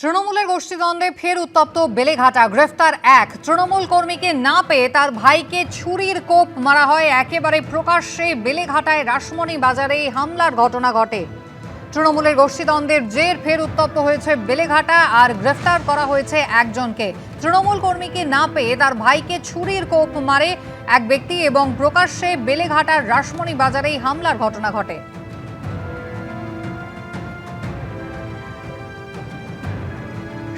তৃণমূলের গোষ্ঠীদ্বন্দ্বে ফের উত্তপ্ত বেলেঘাটা। গ্রেফতার এক তৃণমূল কর্মীকে না পেয়ে তার ভাইকে ছুরির কোপ মারা হয়। একেবারে প্রকাশ্যে বেলেঘাটায় রাসমণি বাজারে হামলার ঘটনা ঘটে। তৃণমূলের গোষ্ঠীদ্বন্দ্বের জের ফের উত্তপ্ত হয়েছে বেলেঘাটা, আর গ্রেফতার করা হয়েছে একজনকে। তৃণমূল কর্মীকে না পেয়ে তার ভাইকে ছুরির কোপ মারে এক ব্যক্তি এবং প্রকাশ্যে বেলেঘাটার রাসমণি বাজারেই হামলার ঘটনা ঘটে।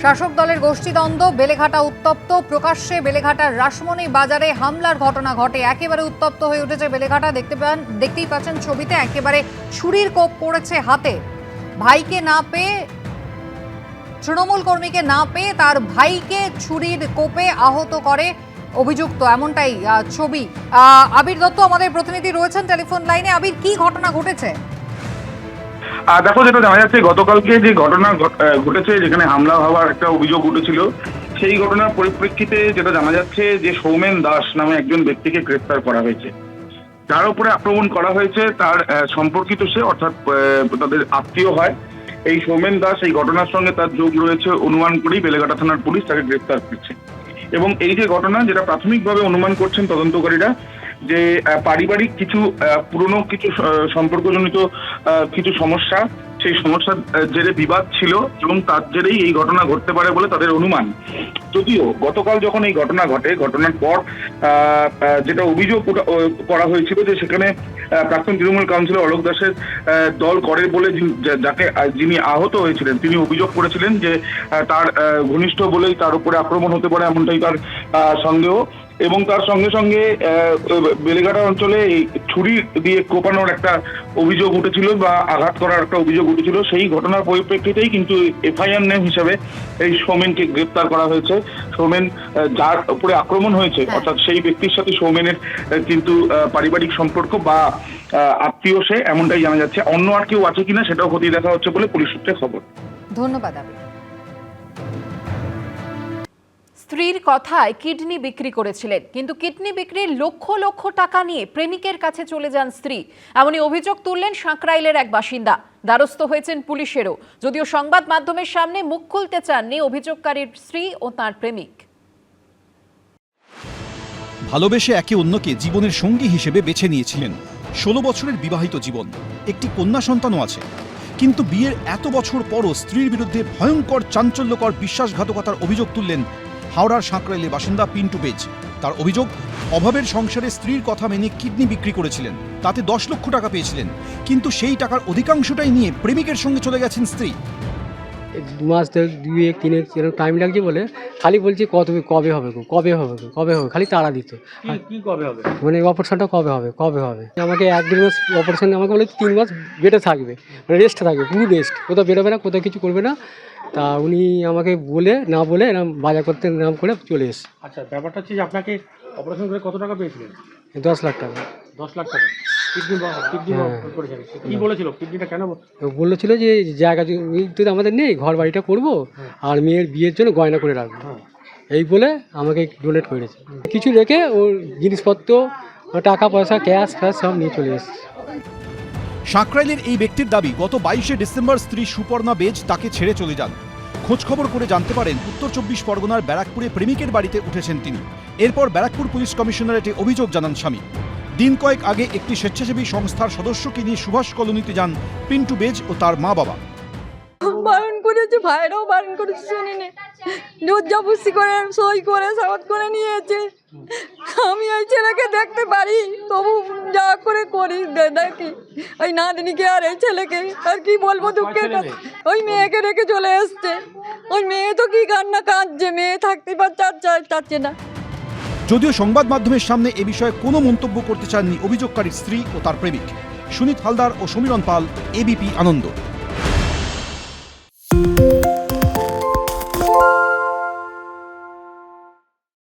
শাসক দলের গোষ্ঠীদ্বন্দ্ব, বেলেঘাটা উত্তপ্ত। প্রকাশ্যে বেলেঘাটার রাসমণি বাজারে হামলার ঘটনা ঘটে। একেবারে উত্তপ্ত হয়ে উঠেছে বেলেঘাটা। দেখতেই পাচ্ছেন ছবিতে, একেবারে ছুরির কোপ পড়েছে হাতে। ভাইকে না পেয়ে, তৃণমূল কর্মীকে না পেয়ে তার ভাইকে ছুরির কোপে আহত করে অভিযুক্ত, এমনটাই ছবি। আবির দত্ত আমাদের প্রতিনিধি রয়েছেন টেলিফোন লাইনে। আবির, কি ঘটনা ঘটেছে? দেখো, যেটা জানা যাচ্ছে, গতকালকে যে ঘটনা ঘটেছে, যেখানে হামলা হওয়ার একটা অভিযোগ উঠেছিল, সেই ঘটনার পরিপ্রেক্ষিতে যেটা জানা যাচ্ছে যে সৌমেন দাস নামে একজন ব্যক্তিকে গ্রেফতার করা হয়েছে। যার উপরে আক্রমণ করা হয়েছে তার সম্পর্কিত সে, অর্থাৎ তাদের আত্মীয় হয়। এই সৌমেন দাস, এই ঘটনার সঙ্গে তার যোগ রয়েছে অনুমান করেই বেলেঘাটা থানার পুলিশ তাকে গ্রেফতার করছে। এবং এই যে ঘটনা, যেটা প্রাথমিকভাবে অনুমান করছেন তদন্তকারীরা, যে পারিবারিক কিছু পুরনো কিছু সম্পর্কজনিত কিছু সমস্যা, সেই সমস্যার জেরে বিবাদ ছিল এবং তার জেরেই এই ঘটনা ঘটতে পারে বলে তাদের অনুমান। যদিও গতকাল যখন এই ঘটনা ঘটে, ঘটনার পর যেটা অভিযোগ করা হয়েছিল যে সেখানে প্রাক্তন তৃণমূল কাউন্সিলর অলোক দাসের দল করে বলে যিনি আহত হয়েছিলেন, তিনি অভিযোগ করেছিলেন যে তার ঘনিষ্ঠ বলেই তার উপরে আক্রমণ হতে পারে, এমনটাই তার সন্দেহ। এবং তার সঙ্গে সঙ্গে বেলেঘাটা অঞ্চলে এই ছুরি দিয়ে কোপানোর একটা অভিযোগ উঠেছিল বা আঘাত করার একটা অভিযোগ উঠেছিল। সেই ঘটনার পরিপ্রেক্ষিতেই কিন্তু এফআইআর নেম হিসাবে এই সৌমেনকে গ্রেপ্তার করা হয়েছে। সৌমেন, যার উপরে আক্রমণ হয়েছে, অর্থাৎ সেই ব্যক্তির সাথে সৌমেনের কিন্তু পারিবারিক সম্পর্ক বা আত্মীয় সে, এমনটাই জানা যাচ্ছে। অন্য আর কেউ আছে কিনা সেটাও খতিয়ে দেখা হচ্ছে বলে পুলিশ সূত্রে খবর। ধন্যবাদ আবির। স্ত্রীর কথায় কিডনি বিক্রি করেছিলেন, কিন্তু কিডনি বিক্রির লক্ষ লক্ষ টাকা নিয়ে প্রেমিকের কাছে চলে যান স্ত্রী। এমনই অভিযোগ তুললেন সাঁকরাইলের এক বাসিন্দা। দ্বারস্থ হয়েছেন পুলিশেরও। যদিও সংবাদ মাধ্যমের সামনে মুখ খুলতে চাননি অভিযোগকারীর স্ত্রী ও তার প্রেমিক। ভালোবেসে একে অন্যকে জীবনের সঙ্গী হিসেবে বেছে নিয়েছিলেন। 16 বছরের বিবাহিত জীবন, একটি কন্যা সন্তানও আছে। কিন্তু বিয়ের এত বছর পরও স্ত্রীর বিরুদ্ধে ভয়ঙ্কর চাঞ্চল্যকর বিশ্বাসঘাতকতার অভিযোগ তুললেন হাওড়ার সাঁকরাইলের বাসিন্দা পিন্টু বেজ। তার অভিযোগ, অভাবের সংসারে স্ত্রীর কথা মেনে কিডনি বিক্রি করেছিলেন, তাতে 10 লক্ষ টাকা পেয়েছিলেন, কিন্তু সেই টাকার অধিকাংশটাই নিয়ে প্রেমিকের সঙ্গে চলে গেছেন স্ত্রী। 2 মাস 2 এক 3 এক এরকম টাইম লাগছে বলে খালি বলছি কবে হবে খালি তাড়া দিত। কি কবে হবে, মানে অপারেশনটা কবে হবে। আমাকে 1-2 মাস অপারেশন, আমাকে বলে 3 মাস বেডে থাকবে, মানে রেস্ট থাকবে, পুরো রেস্ট, কোথাও বেরোবে না, কোথাও কিছু করবে না। তা উনি আমাকে না বলে এরকম বাজার করতে নাম করে চলে এসে। আচ্ছা, ব্যাপারটা হচ্ছে যে আপনাকে অপারেশন করে কত টাকা পেয়েছিলেন? 10 লাখ টাকা। 10 লাখ টাকা কিডনি করেছেন। কি বলেছিল, কিডনিটা কেন বলেছিল যে জায়গা তো আমাদের নেই, ঘর বাড়িটা করবো আর মেয়ের বিয়ের জন্য গয়না করে রাখবো, এই বলে আমাকে ডোনেট করেছে। কিছু রেখে ওর জিনিসপত্র, টাকা পয়সা, ক্যাশ সব নিয়ে চলে এসেছে। সাঁকরাইলের এই ব্যক্তির দাবি, গত 22শে ডিসেম্বর স্ত্রী সুপর্ণা বেজ তাকে ছেড়ে চলে যান। খোঁজখবর করে জানতে পারেন উত্তর 24 পরগনার ব্যারাকপুরে প্রেমিকের বাড়িতে উঠেছেন তিনি। এরপর ব্যারাকপুর পুলিশ কমিশনারেটে অভিযোগ জানান স্বামী। দিন কয়েক আগে একটি স্বেচ্ছাসেবী সংস্থার সদস্যকে নিয়ে সুভাষ কলোনিতে যান পিন্টু বেজ ও তার মা বাবা। বারণ করেছে, ভাইরাও বারণ করেছে, শুনিনি। জবরদস্তি করে সই করে সাবাত করে নিয়েছে। আমি এই ছেলেকে দেখতে পারি, তবু যা করে করি দেখি ওই নাতনিকে আর এই ছেলেকে, আর কি বলবো দুঃখের কথা। ওই মেয়েকে রেখে চলে এসছে। ওই মেয়ে তো কি কান্না কাঁদছে, মেয়ে থাকতে চাচ্ছে না। যদিও সংবাদ মাধ্যমের সামনে এ বিষয়ে কোনো মন্তব্য করতে চাননি অভিযোগকারীর স্ত্রী ও তার প্রেমিক। সুনীত হালদার ও সমীরণ পাল, এবিপি আনন্দ।